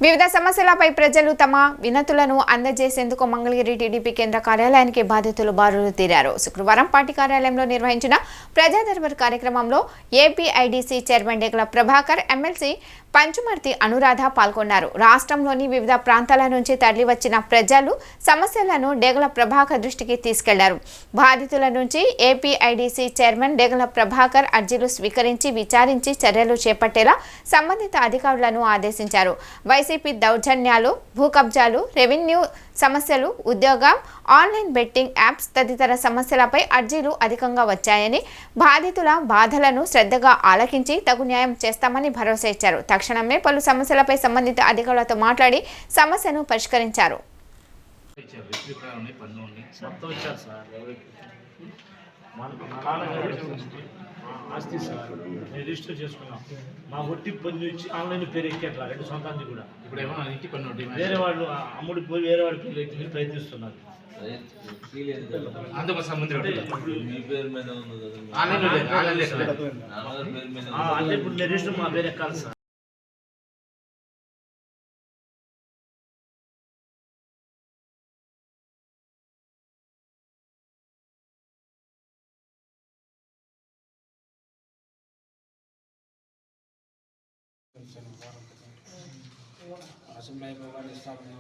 వివిధ సమస్యలపై ప్రజలు తమ వినతులను అందజేసేందుకు మంగళగిరి టీడీపీ కేంద్ర కార్యాలయానికి బాధితులు బారులు తీరారు. శుక్రవారం పార్టీ కార్యాలయంలో నిర్వహించిన ప్రజా దర్బార్ కార్యక్రమంలో ఏపీఐడీసీ చైర్మన్ డేగల ప్రభాకర్, ఎమ్మెల్సీ పంచుమర్తి అనురాధ పాల్గొన్నారు. రాష్ట్రంలోని వివిధ ప్రాంతాల నుంచి తరలివచ్చిన ప్రజలు సమస్యలను డేగల ప్రభాకర్ దృష్టికి తీసుకెళ్లారు. బాధితుల నుంచి ఏపీఐడీసీ చైర్మన్ డేగల ప్రభాకర్ అర్జీలు స్వీకరించి విచారించి చర్యలు చేపట్టేలా సంబంధిత అధికారులను ఆదేశించారు. వైసీపీ దౌర్జన్యాలు, భూ కబ్జాలు, రెవెన్యూ సమస్యలు, ఉద్యోగం, ఆన్లైన్ బెట్టింగ్ యాప్స్ తదితర సమస్యలపై అర్జీలు అధికంగా వచ్చాయని, బాధితుల బాధలను శ్రద్ధగా ఆలకించి తగు న్యాయం చేస్తామని భరోసా ఇచ్చారు. తక్షణమే పలు సమస్యలపై సంబంధిత అధికారులతో మాట్లాడి సమస్యను పరిష్కరించారు. ఆస్తి సార్ నేను రిజిస్టర్ చేసుకున్నాం. మా ఒట్టి పన్ను ఇచ్చి ఆన్లైన్ పేరు ఎక్కేట్లా రెండు సొంతాన్ని కూడా ఇప్పుడు ఏమన్నా ఇంటి పన్ను వేరే వాళ్ళు అమ్ముడు పోయి వేరే వాడి పేరు ఎక్కి ప్రయత్నిస్తున్నారు. అందుకు సంబంధం అంటే ఇప్పుడు నేను రిజిస్టర్ మా పేరు ఎక్కాలి సార్. అసలు ఇస్తామని